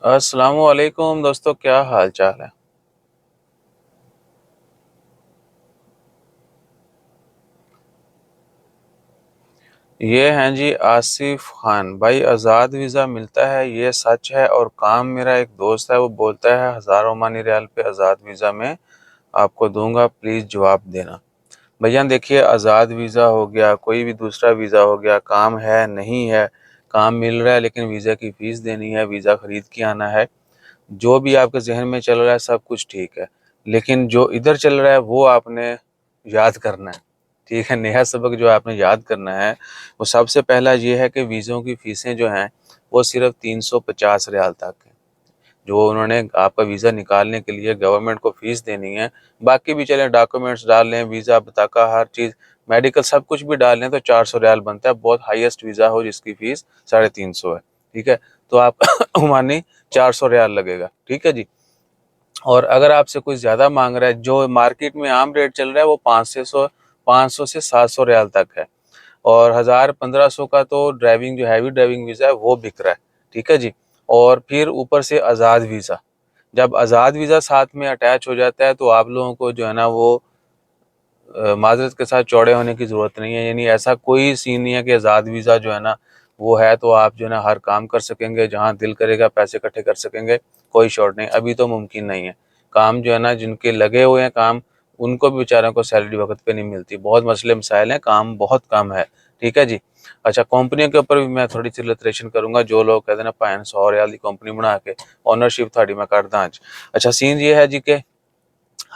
अस्सलामुअलैकुम दोस्तों, क्या हाल चाल है। ये हैं जी आसिफ खान भाई। आज़ाद वीज़ा मिलता है ये सच है, और काम मेरा एक दोस्त है वो बोलता है हज़ारों ओमानी रियाल पे आज़ाद वीज़ा में आपको दूंगा, प्लीज़ जवाब देना। भैया देखिए, आज़ाद वीज़ा हो गया, कोई भी दूसरा वीज़ा हो गया, काम है नहीं है, काम मिल रहा है लेकिन वीज़ा की फ़ीस देनी है, वीज़ा ख़रीद के आना है, जो भी आपके ज़हन में चल रहा है सब कुछ ठीक है। लेकिन जो इधर चल रहा है वो आपने याद करना है, ठीक है। नया सबक जो आपने याद करना है वो सबसे पहला ये है कि वीज़ों की फ़ीसें जो हैं वो सिर्फ 350 रियाल तक है। जो उन्होंने आपका वीज़ा निकालने के लिए गवर्नमेंट को फ़ीस देनी है, बाकी भी चलें डॉक्यूमेंट्स डाल लें, वीज़ा बताका हर चीज़, मेडिकल सब कुछ भी डाल लें तो 400 रियाल बनता है। बहुत हाईएस्ट वीज़ा हो जिसकी फ़ीस 350 है, ठीक है। तो आप मानिए 400 रियाल लगेगा, ठीक है जी। और अगर आपसे कोई ज़्यादा मांग रहा है, जो मार्केट में आम रेट चल रहा है वो 500 से 700 रियाल तक है, और 1000-1500 का तो ड्राइविंग जो हैवी ड्राइविंग वीज़ा है वो बिक रहा है, ठीक है जी। और फिर ऊपर से आज़ाद वीज़ा, जब आज़ाद वीज़ा साथ में अटैच हो जाता है तो आप लोगों को जो है ना वो माज़रत के साथ चौड़े होने की ज़रूरत नहीं है। यानी ऐसा कोई सीन नहीं है कि आज़ाद वीज़ा जो है ना वो है तो आप जो है ना हर काम कर सकेंगे, जहाँ दिल करेगा पैसे इकट्ठे कर सकेंगे, कोई शॉर्ट नहीं। अभी तो मुमकिन नहीं है। काम जो है ना जिनके लगे हुए हैं काम, उनको भी बेचारों को सैलरी वक्त पे नहीं मिलती। बहुत मसले मसाइल हैं, काम बहुत कम है, ठीक है जी। अच्छा, कंपनियों के ऊपर भी मैं थोड़ी सी इलस्ट्रेशन करूंगा। जो लोग कहते हैं ना भाई 100 रियाल की कंपनी बना के ओनरशिप थाड़ी मैं करदा अज। अच्छा, सीन ये है जी के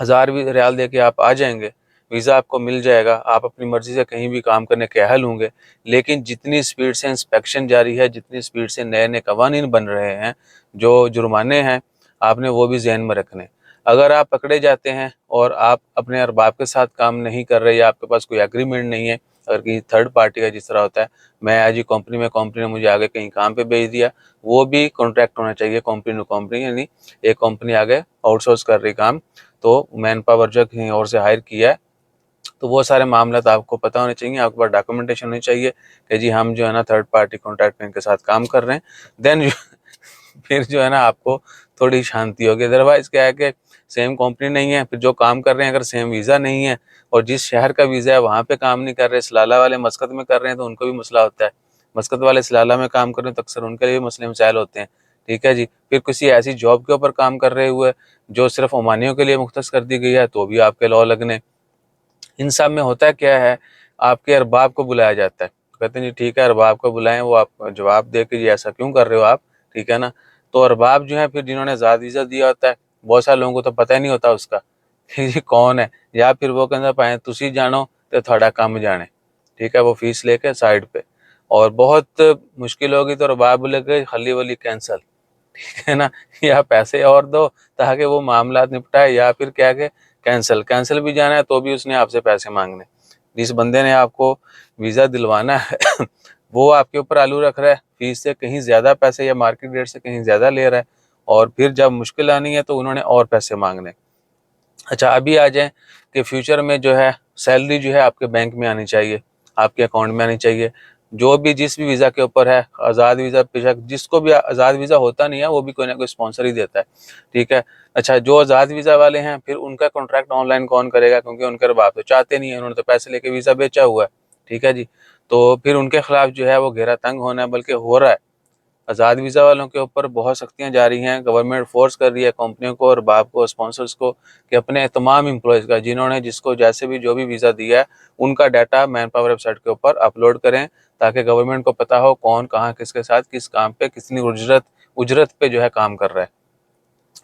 1000 रियाल दे के आप आ जाएंगे, वीज़ा आपको मिल जाएगा, आप अपनी मर्जी से कहीं भी काम करने के अहल होंगे। लेकिन जितनी स्पीड से इंस्पेक्शन जारी है, जितनी स्पीड से नए नए कवानीन बन रहे हैं, जो जुर्माने हैं, आपने वो भी जहन में रखने। अगर आप पकड़े जाते हैं और आप अपने अरबाब के साथ काम नहीं कर रहे या आपके पास कोई एग्रीमेंट नहीं है, अगर किसी थर्ड पार्टी का जिस तरह होता है, मैं आज ही कंपनी में, कंपनी ने मुझे आगे कहीं काम पे भेज दिया, वो भी कॉन्ट्रैक्ट होना चाहिए कंपनी टू कंपनी। यानी एक कंपनी आगे आउटसोर्स कर रही काम, तो मैन पावर जो कहीं और से हायर किया है, तो वो सारे मामला तो आपको पता होने चाहिए, आपके पास डॉक्यूमेंटेशन होनी चाहिए कि जी हम जो है ना थर्ड पार्टी कॉन्ट्रैक्ट के साथ काम कर रहे हैं। देन फिर जो है ना आपको थोड़ी शांति होगी। अदरवाइज क्या है कि सेम कंपनी नहीं है, फिर जो काम कर रहे हैं अगर सेम वीज़ा नहीं है और जिस शहर का वीज़ा है वहाँ पे काम नहीं कर रहे, सलाला वाले मस्कत में कर रहे हैं तो उनको भी मसला होता है, मस्कत वाले सलाला में काम कर रहे हैं तो अक्सर उनके लिए भी मसले मसाइल होते हैं, ठीक है जी। फिर किसी ऐसी जॉब के ऊपर काम कर रहे हुए जो सिर्फ ओमानियों के लिए मुख्तस कर दी गई है तो भी आपके लॉ लगने। इन सब में होता है क्या है, आपके अरबाब को बुलाया जाता है, कहते हैं जी ठीक है अरबाब को बुलाएं, वो आप जवाब दे के जी ऐसा क्यों कर रहे हो आप, ठीक है ना। तो अरबाब जो है फिर जिन्होंने आज़ाद वीज़ा दिया होता है, बहुत सारे लोगों को तो पता ही नहीं होता उसका कि जी कौन है, या फिर वो कहता पाए तुसी जानो तो थोड़ा कम जाने, ठीक है। वो फीस लेके साइड पे, और बहुत मुश्किल होगी तो अरबाब बोलेगे खली वली कैंसल, ठीक है ना, या पैसे और दो ताकि वो मामला निपटाए, या फिर क्या के कैंसिल कैंसिल भी जाना है तो भी उसने आपसे पैसे मांगने। जिस बंदे ने आपको वीज़ा दिलवाना है वो आपके ऊपर आलू रख रहा है, फीस से कहीं ज़्यादा पैसे या मार्केट रेट से कहीं ज़्यादा ले रहा है, और फिर जब मुश्किल आनी है तो उन्होंने और पैसे मांगने। अच्छा, अभी आ जाए कि फ्यूचर में जो है सैलरी जो है आपके बैंक में आनी चाहिए, आपके अकाउंट में आनी चाहिए। जो भी जिस भी वीज़ा के ऊपर है, आज़ाद वीज़ा बेशक, जिसको भी आज़ाद वीज़ा होता नहीं है वो भी कोई ना कोई स्पॉन्सर ही देता है, ठीक है। अच्छा, जो आज़ाद वीज़ा वाले हैं फिर उनका कॉन्ट्रैक्ट ऑनलाइन कौन करेगा, क्योंकि उनके बाप तो चाहते नहीं है, उन्होंने तो पैसे लेके वीज़ा बेचा हुआ है, ठीक है जी। तो फिर उनके खिलाफ जो है वो घेरा तंग होना है, बल्कि हो रहा है। आज़ाद वीज़ा वालों के ऊपर बहुत सख्तियाँ जारी हैं, गवर्नमेंट फोर्स कर रही है कंपनियों को और बाप को, स्पॉन्सर्स को, कि अपने तमाम एम्प्लॉयज़ का जिन्होंने जिसको जैसे भी जो भी वीज़ा दिया है उनका डाटा मैन पावर वेबसाइट के ऊपर अपलोड करें, ताकि गवर्नमेंट को पता हो कौन कहाँ किसके साथ किस काम पे कितनी उजरत उजरत पे जो है काम कर रहा है,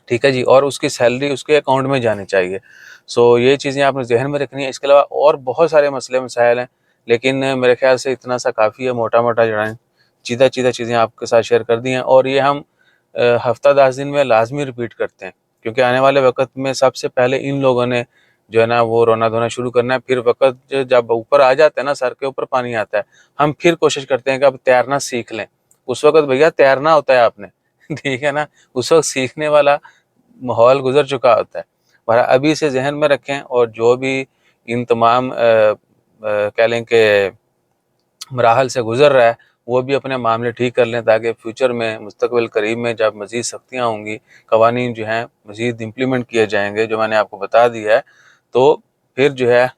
ठीक है जी। और उसकी सैलरी उसके अकाउंट में जानी चाहिए। सो ये चीज़ें आपने जहन में रखनी है। इसके अलावा और बहुत सारे मसले मसाइल हैं, लेकिन मेरे ख्याल से इतना सा काफ़ी है, मोटा मोटा जो है चीधा चीधा चीज़ें आपके साथ शेयर कर दी हैं, और ये हम हफ्ता 10 दिन में लाजमी रिपीट करते हैं, क्योंकि आने वाले वक्त में सबसे पहले इन लोगों ने जो है ना वो रोना धोना शुरू करना है। फिर वक्त जब ऊपर आ जाता है ना, सर के ऊपर पानी आता है, हम फिर कोशिश करते हैं कि अब तैरना सीख लें। उस वक्त भैया तैरना होता है आपने ठीक है ना, उस वक्त सीखने वाला माहौल गुजर चुका होता है। और अभी से जहन में रखें, और जो भी इन तमाम कह लें कि मराहल से गुजर रहा है वो भी अपने मामले ठीक कर लें, ताकि फ्यूचर में मुस्तकबिल करीब में जब मज़ीद सख्तियाँ होंगी, कवानीन जो हैं मज़ीद इम्प्लीमेंट किए जाएंगे जो मैंने आपको बता दिया है, तो फिर जो है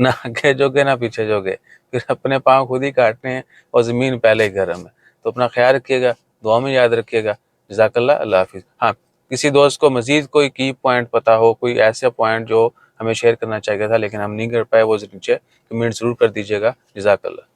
ना आगे जोगे ना पीछे जोगे, फिर अपने पाँव खुद ही काटने हैं और ज़मीन पहले ही गर्म है। तो अपना ख्याल रखिएगा, दुआ में याद रखिएगा। जज़ाकल्लाह, अल्लाह हाफ़िज़। हाँ, किसी दोस्त को मज़ीद कोई की पॉइंट पता हो, कोई ऐसा पॉइंट जो हमें शेयर करना चाहिए था लेकिन हम नहीं कर पाए, वो नीचे कमेंट ज़रूर कर दीजिएगा। जज़ाकल्लाह।